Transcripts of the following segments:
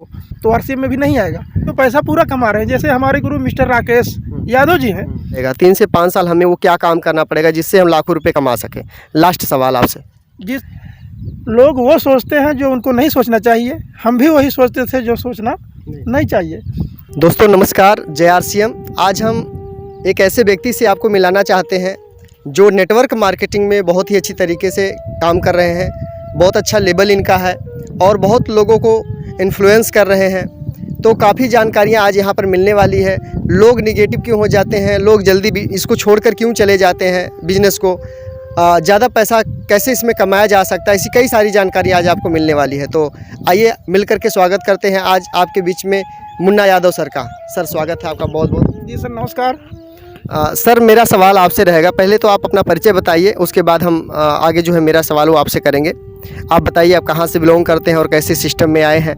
तो आरसीएम में भी नहीं आएगा। तो पैसा पूरा कमा रहे हैं, जैसे हमारे गुरु मिस्टर राकेश यादव जी हैं। 3 से 5 साल हमें वो क्या काम करना पड़ेगा जिससे हम लाखों रुपए कमा सकें? लास्ट सवाल आपसे। जिस लोग वो सोचते हैं जो उनको नहीं सोचना चाहिए, हम भी वही सोचते थे जो सोचना नहीं चाहिए। दोस्तों नमस्कार, जय आरसीएम। आज हम एक ऐसे व्यक्ति से आपको मिलाना चाहते हैं जो नेटवर्क मार्केटिंग में बहुत ही अच्छी तरीके से काम कर रहे हैं। बहुत अच्छा लेवल इनका है और बहुत लोगों को इन्फ्लुएंस कर रहे हैं। तो काफ़ी जानकारियाँ आज यहाँ पर मिलने वाली है। लोग निगेटिव क्यों हो जाते हैं, लोग जल्दी भी इसको छोड़कर क्यों चले जाते हैं बिजनेस को, ज़्यादा पैसा कैसे इसमें कमाया जा सकता है, ऐसी कई सारी जानकारी आज आपको मिलने वाली है। तो आइए मिलकर के स्वागत करते हैं आज आपके बीच में मुन्ना यादव सर का। सर स्वागत है आपका बहुत बहुत। जी सर नमस्कार। सर मेरा सवाल आपसे रहेगा, पहले तो आप अपना परिचय बताइए, उसके बाद हम आगे जो है मेरा सवाल वो आपसे करेंगे। आप बताइए आप कहाँ से बिलोंग करते हैं और कैसे सिस्टम में आए हैं,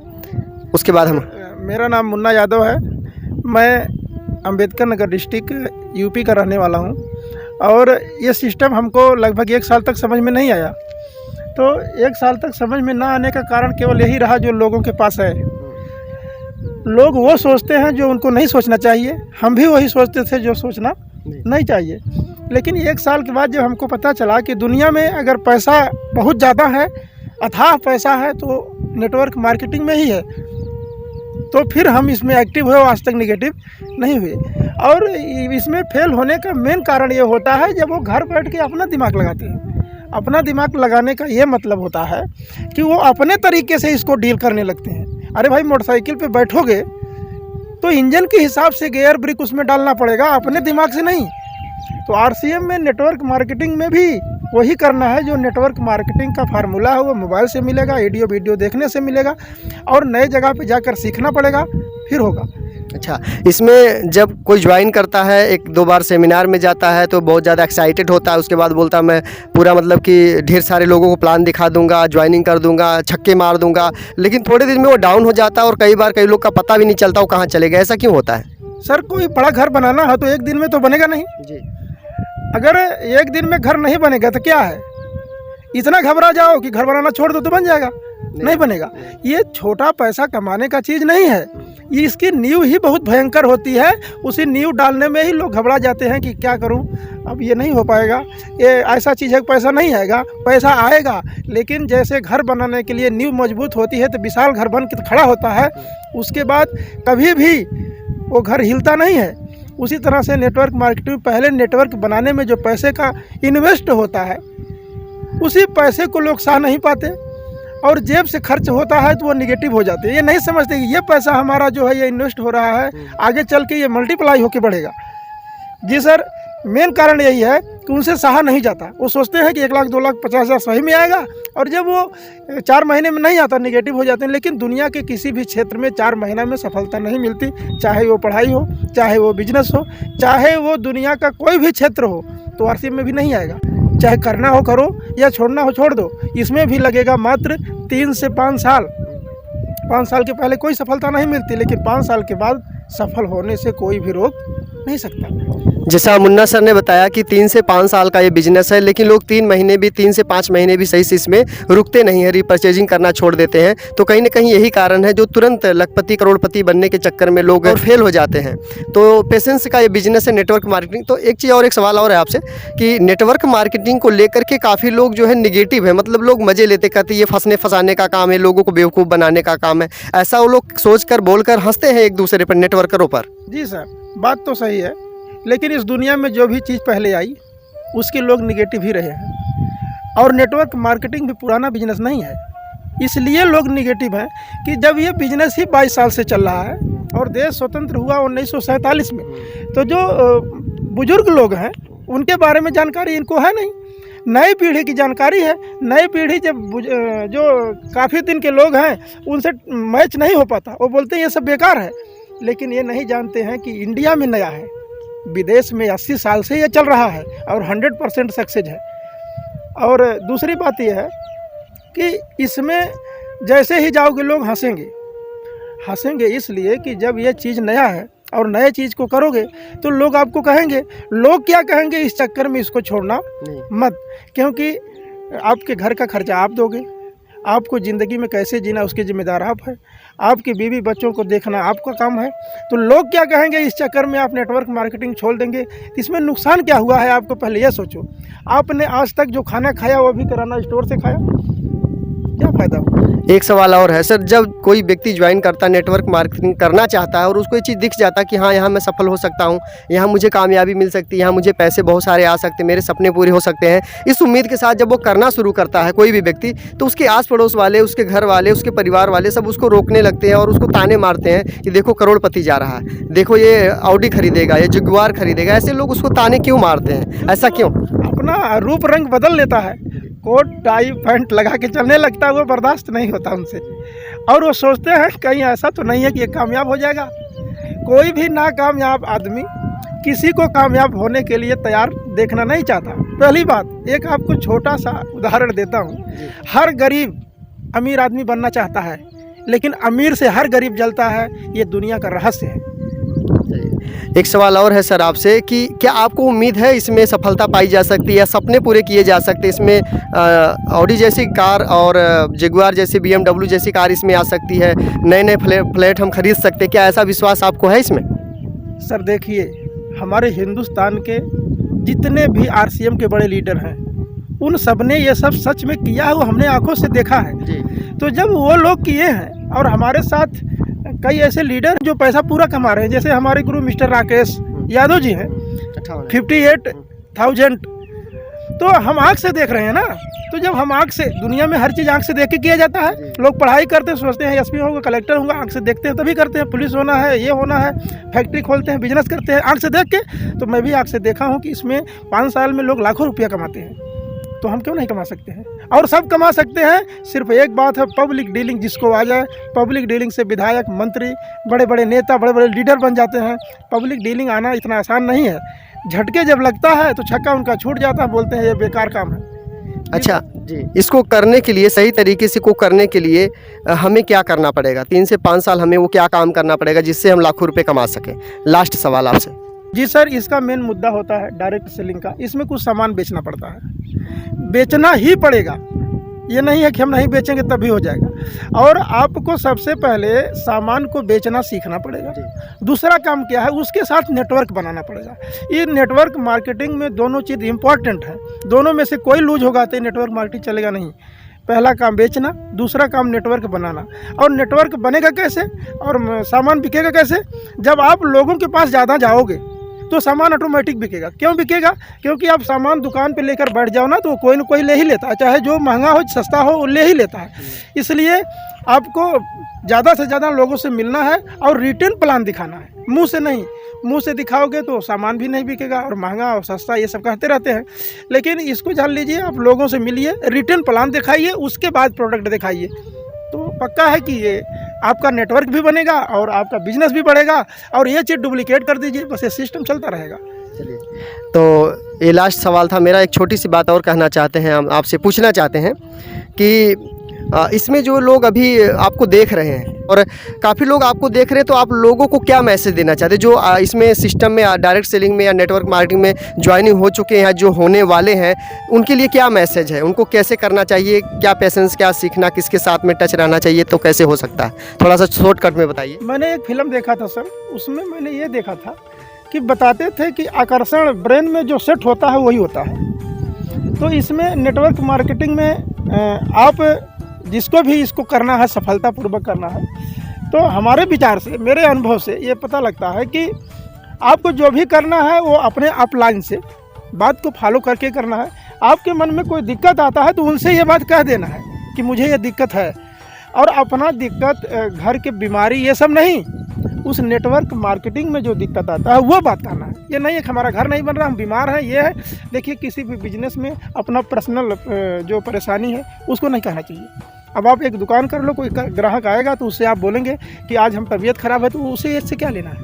उसके बाद हम। मेरा नाम मुन्ना यादव है। मैं अंबेडकर नगर डिस्ट्रिक्ट यूपी का रहने वाला हूँ और ये सिस्टम हमको लगभग 1 साल तक समझ में नहीं आया। तो 1 साल तक समझ में ना आने का कारण केवल यही रहा जो लोगों के पास है। लोग वो सोचते हैं जो उनको नहीं सोचना चाहिए, हम भी वही सोचते थे जो सोचना नहीं चाहिए। लेकिन 1 साल के बाद जब हमको पता चला कि दुनिया में अगर पैसा बहुत ज़्यादा है, अथाह पैसा है, तो नेटवर्क मार्केटिंग में ही है, तो फिर हम इसमें एक्टिव हुए। आज तक निगेटिव नहीं हुए। और इसमें फेल होने का मेन कारण ये होता है जब वो घर बैठ के अपना दिमाग लगाते हैं। अपना दिमाग लगाने का ये मतलब होता है कि वो अपने तरीके से इसको डील करने लगते हैं। अरे भाई, मोटरसाइकिल पे बैठोगे तो इंजन के हिसाब से गियर ब्रेक उसमें डालना पड़ेगा, अपने दिमाग से नहीं। तो आरसीएम में नेटवर्क मार्केटिंग में भी वही करना है। जो नेटवर्क मार्केटिंग का फार्मूला है वो मोबाइल से मिलेगा, ऑडियो वीडियो देखने से मिलेगा और नए जगह पे जाकर सीखना पड़ेगा, फिर होगा। अच्छा, इसमें जब कोई ज्वाइन करता है, 1-2 बार सेमिनार में जाता है तो बहुत ज़्यादा एक्साइटेड होता है, उसके बाद बोलता है मैं पूरा मतलब कि ढेर सारे लोगों को प्लान दिखा दूंगा, ज्वाइनिंग कर दूंगा, छक्के मार दूंगा, लेकिन थोड़े दिन में वो डाउन हो जाता है और कई बार कई लोग का पता भी नहीं चलता वो कहाँ चले गए। ऐसा क्यों होता है? सर, कोई बड़ा घर बनाना है तो 1 दिन में तो बनेगा नहीं जी। अगर 1 दिन में घर नहीं बनेगा तो क्या है, इतना घबरा जाओ कि घर बनाना छोड़ दो तो बन जाएगा? नहीं बनेगा। ये छोटा पैसा कमाने का चीज़ नहीं है, ये इसकी नींव ही बहुत भयंकर होती है। उसी नींव डालने में ही लोग घबरा जाते हैं कि क्या करूं, अब ये नहीं हो पाएगा, ये ऐसा चीज़ है कि पैसा नहीं आएगा। पैसा आएगा, लेकिन जैसे घर बनाने के लिए नींव मजबूत होती है तो विशाल घर बन के खड़ा होता है, उसके बाद कभी भी वो घर हिलता नहीं है। उसी तरह से नेटवर्क मार्केटिंग, पहले नेटवर्क बनाने में जो पैसे का इन्वेस्ट होता है उसी पैसे को लोग सह नहीं पाते और जेब से खर्च होता है तो वो निगेटिव हो जाते हैं। ये नहीं समझते कि ये पैसा हमारा जो है ये इन्वेस्ट हो रहा है, आगे चल के ये मल्टीप्लाई होके बढ़ेगा। जी सर, मेन कारण यही है कि उनसे सहा नहीं जाता। वो सोचते हैं कि 1 लाख 2 लाख 50,000 सही में आएगा और जब वो 4 महीने में नहीं आता निगेटिव हो जाते हैं। लेकिन दुनिया के किसी भी क्षेत्र में 4 महीना में सफलता नहीं मिलती, चाहे वो पढ़ाई हो, चाहे वो बिजनेस हो, चाहे वो दुनिया का कोई भी क्षेत्र हो, तो आरसीएम में भी नहीं आएगा। चाहे करना हो करो या छोड़ना हो छोड़ दो, इसमें भी लगेगा मात्र 3 से 5 साल। 5 साल के पहले कोई सफलता नहीं मिलती, लेकिन 5 साल के बाद सफल होने से कोई भी रोक नहीं सकता। जैसा मुन्ना सर ने बताया कि 3 से 5 साल का ये बिजनेस है, लेकिन लोग 3 महीने भी, 3 से 5 महीने भी सही से इसमें रुकते नहीं हैं, रिपर्चेजिंग करना छोड़ देते हैं। तो कहीं ना कहीं यही कारण है जो तुरंत लखपति करोड़पति बनने के चक्कर में लोग फेल हो जाते हैं। तो पेशेंस का ये बिजनेस है नेटवर्क मार्केटिंग। तो एक चीज़ और, एक सवाल और है आपसे कि नेटवर्क मार्केटिंग को लेकर के काफ़ी लोग जो है निगेटिव है, मतलब लोग मज़े लेते, कहते ये फंसने फंसाने का काम है, लोगों को बेवकूफ़ बनाने का काम है, ऐसा वो लोग सोच कर बोल कर हंसते हैं एक दूसरे पर, नेटवर्करों पर। जी सर, बात तो सही है, लेकिन इस दुनिया में जो भी चीज़ पहले आई उसके लोग निगेटिव ही रहे हैं। और नेटवर्क मार्केटिंग भी पुराना बिजनेस नहीं है, इसलिए लोग निगेटिव हैं कि जब ये बिजनेस ही 22 साल से चल रहा है और देश स्वतंत्र हुआ 1947 में, तो जो बुजुर्ग लोग हैं उनके बारे में जानकारी इनको है नहीं, नई पीढ़ी की जानकारी है। नई पीढ़ी जब जो काफ़ी दिन के लोग हैं उनसे मैच नहीं हो पाता, वो बोलते हैं ये सब बेकार है। लेकिन ये नहीं जानते हैं कि इंडिया में नया है, विदेश में 80 साल से ये चल रहा है और 100% सक्सेस है। और दूसरी बात यह है कि इसमें जैसे ही जाओगे लोग हंसेंगे इसलिए कि जब ये चीज़ नया है और नए चीज़ को करोगे तो लोग आपको कहेंगे। लोग क्या कहेंगे इस चक्कर में इसको छोड़ना मत, क्योंकि आपके घर का खर्चा आप दोगे, आपको ज़िंदगी में कैसे जीना उसके जिम्मेदार आप हैं। आपकी बीवी बच्चों को देखना आपका काम है। तो लोग क्या कहेंगे इस चक्कर में आप नेटवर्क मार्केटिंग छोड़ देंगे, इसमें नुकसान क्या हुआ है आपको पहले ये सोचो। आपने आज तक जो खाना खाया वो भी किराना स्टोर से खाया, क्या फ़ायदा हुआ? एक सवाल और है सर, जब कोई व्यक्ति ज्वाइन करता है, नेटवर्क मार्केटिंग करना चाहता है और उसको ये चीज़ दिख जाता है कि हाँ यहाँ मैं सफल हो सकता हूँ, यहाँ मुझे कामयाबी मिल सकती है, यहाँ मुझे पैसे बहुत सारे आ सकते हैं, मेरे सपने पूरे हो सकते हैं, इस उम्मीद के साथ जब वो करना शुरू करता है कोई भी व्यक्ति, तो उसके आस पड़ोस वाले, उसके घर वाले, उसके परिवार वाले सब उसको रोकने लगते हैं और उसको ताने मारते हैं कि देखो करोड़पति जा रहा है, देखो ये ऑडी खरीदेगा, ये जगुआर खरीदेगा। ऐसे लोग उसको ताने क्यों मारते हैं, ऐसा क्यों? अपना रूप रंग बदल लेता है, कोट टाई पैंट लगा के चलने लगता है, वो बर्दाश्त नहीं होता उनसे। और वो सोचते हैं कहीं ऐसा तो नहीं है कि ये कामयाब हो जाएगा। कोई भी नाकामयाब आदमी किसी को कामयाब होने के लिए तैयार देखना नहीं चाहता। पहली बात, एक आपको छोटा सा उदाहरण देता हूँ। हर गरीब अमीर आदमी बनना चाहता है, लेकिन अमीर से हर गरीब जलता है, ये दुनिया का रहस्य है। एक सवाल और है सर आपसे कि क्या आपको उम्मीद है इसमें सफलता पाई जा सकती है या सपने पूरे किए जा सकते हैं इसमें? ऑडी जैसी कार और जगुआर जैसी BMW जैसी कार इसमें आ सकती है, नए नए फ्लैट हम खरीद सकते हैं, क्या ऐसा विश्वास आपको है इसमें? सर देखिए, हमारे हिंदुस्तान के जितने भी RCM के बड़े लीडर हैं, उन सब ने ये सब सच में किया है, वो हमने आंखों से देखा है जी। तो जब वो लोग किए हैं और हमारे साथ कई ऐसे लीडर जो पैसा पूरा कमा रहे हैं, जैसे हमारे गुरु मिस्टर राकेश यादव जी हैं, 58,000, तो हम आँख से देख रहे हैं ना। तो जब हम आँख से, दुनिया में हर चीज़ आँख से देख के किया जाता है। लोग पढ़ाई करते हैं, सोचते हैं SP होगा, कलेक्टर होगा, आँख से देखते हैं तभी करते हैं। पुलिस होना है, ये होना है, फैक्ट्री खोलते हैं, बिजनेस करते हैं आँख से देख के। तो मैं भी आँख से देखा हूँ कि इसमें 5 साल में लोग लाखों रुपया कमाते हैं, तो हम क्यों नहीं कमा सकते हैं? और सब कमा सकते हैं। सिर्फ एक बात है, पब्लिक डीलिंग जिसको आ जाए। पब्लिक डीलिंग से विधायक, मंत्री, बड़े बड़े नेता, बड़े बड़े लीडर बन जाते हैं। पब्लिक डीलिंग आना इतना आसान नहीं है। झटके जब लगता है तो छक्का उनका छूट जाता है, बोलते हैं ये बेकार काम है। अच्छा जी, इसको करने के लिए, सही तरीके से को करने के लिए हमें क्या करना पड़ेगा? 3 से 5 साल हमें वो क्या काम करना पड़ेगा जिससे हम लाखों रुपए कमा सकें? लास्ट सवाल आपसे। जी सर, इसका मेन मुद्दा होता है डायरेक्ट सेलिंग का। इसमें कुछ सामान बेचना पड़ता है, बेचना ही पड़ेगा। ये नहीं है कि हम नहीं बेचेंगे तभी हो जाएगा। और आपको सबसे पहले सामान को बेचना सीखना पड़ेगा। दूसरा काम क्या है, उसके साथ नेटवर्क बनाना पड़ेगा। ये नेटवर्क मार्केटिंग में दोनों चीज़ इम्पॉर्टेंट है। दोनों में से कोई लूज होगा तो नेटवर्क मार्केटिंग चलेगा नहीं। पहला काम बेचना, दूसरा काम नेटवर्क बनाना। और नेटवर्क बनेगा कैसे और सामान बिकेगा कैसे? जब आप लोगों के पास ज़्यादा जाओगे तो सामान ऑटोमेटिक बिकेगा। क्यों बिकेगा? क्योंकि आप सामान दुकान पे लेकर बैठ जाओ ना, तो कोई न कोई ले ही लेता है, चाहे जो महंगा हो सस्ता हो वो ले ही लेता है। इसलिए आपको ज़्यादा से ज़्यादा लोगों से मिलना है और रिटर्न प्लान दिखाना है, मुंह से नहीं। मुंह से दिखाओगे तो सामान भी नहीं बिकेगा और महंगा और सस्ता ये सब कहते रहते हैं। लेकिन इसको जान लीजिए, आप लोगों से मिलिए, रिटर्न प्लान दिखाइए, उसके बाद प्रोडक्ट दिखाइए, तो पक्का है कि ये आपका नेटवर्क भी बनेगा और आपका बिजनेस भी बढ़ेगा। और ये चीज़ डुप्लीकेट कर दीजिए, बस ये सिस्टम चलता रहेगा। चलिए, तो ये लास्ट सवाल था मेरा। एक छोटी सी बात और कहना चाहते हैं, हम आपसे पूछना चाहते हैं कि इसमें जो लोग अभी आपको देख रहे हैं और काफ़ी लोग आपको देख रहे हैं, तो आप लोगों को क्या मैसेज देना चाहते हैं जो इसमें सिस्टम में, डायरेक्ट सेलिंग में या नेटवर्क मार्केटिंग में ज्वाइनिंग हो चुके हैं, जो होने वाले हैं, उनके लिए क्या मैसेज है? उनको कैसे करना चाहिए? क्या पेशेंस, क्या सीखना, किसके साथ में टच रहना चाहिए, तो कैसे हो सकता है? थोड़ा सा शॉर्टकट में बताइए। मैंने एक फिल्म देखा था सर, उसमें मैंने ये देखा था कि बताते थे कि आकर्षण ब्रेन में जो सेट होता है वही होता है। तो इसमें नेटवर्क मार्केटिंग में आप जिसको भी इसको करना है, सफलतापूर्वक करना है, तो हमारे विचार से, मेरे अनुभव से ये पता लगता है कि आपको जो भी करना है वो अपने अपलाइन से बात को फॉलो करके करना है। आपके मन में कोई दिक्कत आता है तो उनसे ये बात कह देना है कि मुझे ये दिक्कत है, और अपना दिक्कत, घर की बीमारी, ये सब नहीं, उस नेटवर्क मार्केटिंग में जो दिक्कत आता है वो बात करना है। ये नहीं है कि हमारा घर नहीं बन रहा, हम बीमार हैं, ये है। देखिए, किसी भी बिजनेस में अपना पर्सनल जो परेशानी है उसको नहीं कहना चाहिए। अब आप एक दुकान कर लो, कोई ग्राहक आएगा तो उससे आप बोलेंगे कि आज हम तबीयत ख़राब है, तो उसे इससे क्या लेना है?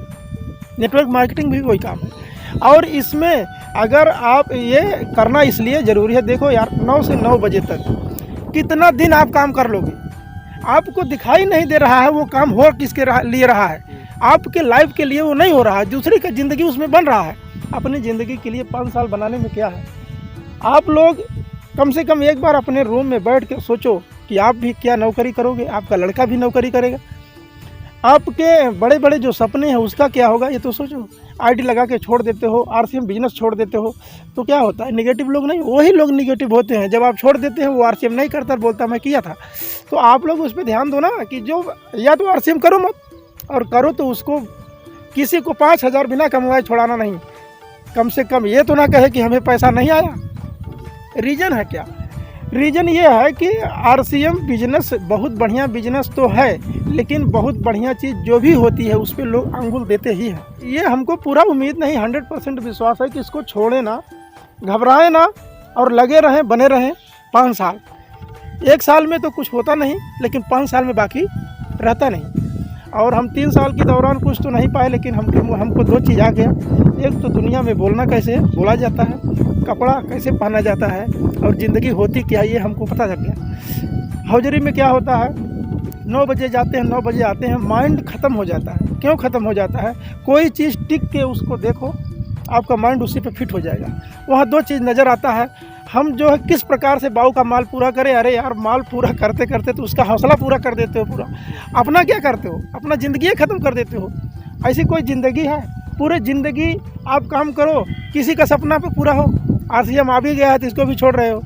नेटवर्क मार्केटिंग भी वही काम है। और इसमें अगर आप ये करना इसलिए ज़रूरी है, देखो यार, 9 से 9 बजे तक कितना दिन आप काम कर लोगे? आपको दिखाई नहीं दे रहा है वो काम हो किसके लिए रहा है। आपके लाइफ के लिए वो नहीं हो रहा है, दूसरे का ज़िंदगी उसमें बन रहा है। अपनी ज़िंदगी के लिए 5 साल बनाने में क्या है? आप लोग कम से कम एक बार अपने रूम में बैठ के सोचो कि आप भी क्या नौकरी करोगे, आपका लड़का भी नौकरी करेगा, आपके बड़े बड़े जो सपने हैं उसका क्या होगा ये तो सोचो। आईडी लगा के छोड़ देते हो, आरसीएम बिजनेस छोड़ देते हो तो क्या होता है? निगेटिव लोग नहीं, वही लोग निगेटिव होते हैं। जब आप छोड़ देते हैं वो आरसीएम नहीं करता, बोलता मैं किया था। तो आप लोग उस पर ध्यान दो ना कि जो या तो आरसीएम करो मत, और करो तो उसको किसी को 5,000 बिना कमवाए छोड़ाना नहीं। कम से कम ये तो ना कहे कि हमें पैसा नहीं आया। रीज़न है क्या? रीज़न ये है कि आरसीएम बिजनेस बहुत बढ़िया बिजनेस तो है, लेकिन बहुत बढ़िया चीज़ जो भी होती है उस पर लोग अंगुल देते ही हैं। ये हमको पूरा उम्मीद नहीं, 100% विश्वास है कि इसको छोड़े ना, घबराए ना और लगे रहें, बने रहें 5 साल। 1 साल में तो कुछ होता नहीं, लेकिन 5 साल में बाकी रहता नहीं। और हम 3 साल के दौरान कुछ तो नहीं पाए, लेकिन हमको 2 चीज़ आ गया। एक तो दुनिया में बोलना कैसे बोला जाता है, कपड़ा कैसे पहना जाता है, और ज़िंदगी होती क्या ये हमको पता चल गया। हौजरी में क्या होता है, 9 बजे जाते हैं 9 बजे आते हैं, माइंड ख़त्म हो जाता है। क्यों ख़त्म हो जाता है? कोई चीज़ टिक के उसको देखो, आपका माइंड उसी पे फिट हो जाएगा। वहाँ 2 चीज़ नज़र आता है, हम जो है किस प्रकार से बाऊ का माल पूरा करें। अरे यार, माल पूरा करते करते तो उसका हौसला पूरा कर देते हो पूरा। अपना क्या करते हो? अपना ज़िंदगी ख़त्म कर देते हो। ऐसी कोई ज़िंदगी है? पूरे ज़िंदगी आप काम करो, किसी का सपना पे पूरा हो। आरसीएम आ भी गया है तो इसको भी छोड़ रहे हो।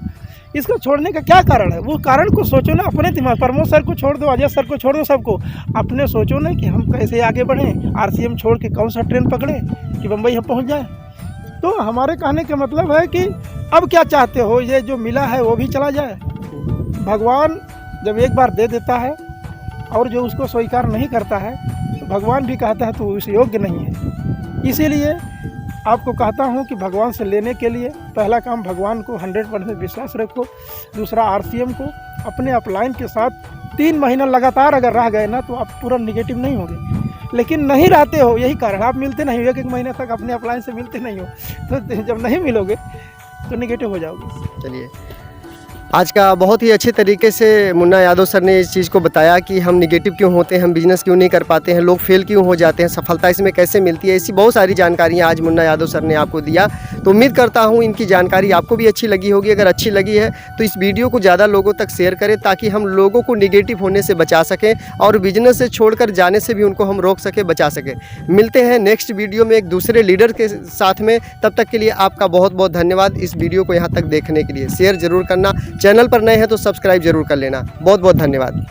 इसको छोड़ने का क्या कारण है? वो कारण को सोचो ना अपने दिमाग। प्रमोद सर को छोड़ दो, अजय सर को छोड़ दो, सबको अपने सोचो ना कि हम कैसे आगे बढ़ें। आरसीएम छोड़ के कौन सा ट्रेन पकड़े कि बम्बई हम पहुंच जाएं। तो हमारे कहने का मतलब है कि अब क्या चाहते हो? ये जो मिला है वो भी चला जाए। भगवान जब एक बार दे देता है और जो उसको स्वीकार नहीं करता है तो भगवान भी कहता है तो उस योग्य नहीं है। इसीलिए आपको कहता हूँ कि भगवान से लेने के लिए पहला काम भगवान को 100% विश्वास रखो। दूसरा आरसीएम को अपने अपलाइन के साथ 3 महीना लगातार अगर रह गए ना तो आप पूरा निगेटिव नहीं होंगे। लेकिन नहीं रहते हो, यही कारण आप मिलते नहीं हो। 1 महीने तक अपने अपलाइन से मिलते नहीं हो, तो जब नहीं मिलोगे तो निगेटिव हो जाओगे। चलिए, आज का बहुत ही अच्छे तरीके से मुन्ना यादव सर ने इस चीज़ को बताया कि हम निगेटिव क्यों होते हैं, हम बिज़नेस क्यों नहीं कर पाते हैं, लोग फेल क्यों हो जाते हैं, सफलता इसमें कैसे मिलती है। ऐसी बहुत सारी जानकारियाँ आज मुन्ना यादव सर ने आपको दिया। तो उम्मीद करता हूँ इनकी जानकारी आपको भी अच्छी लगी होगी। अगर अच्छी लगी है तो इस वीडियो को ज़्यादा लोगों तक शेयर करें ताकि हम लोगों को निगेटिव होने से बचा सकें और बिजनेस से छोड़कर जाने से भी उनको हम रोक सकें, बचा सकें। मिलते हैं नेक्स्ट वीडियो में एक दूसरे लीडर के साथ में। तब तक के लिए आपका बहुत बहुत धन्यवाद इस वीडियो को यहाँ तक देखने के लिए। शेयर ज़रूर करना, चैनल पर नए हैं तो सब्सक्राइब जरूर कर लेना। बहुत बहुत धन्यवाद।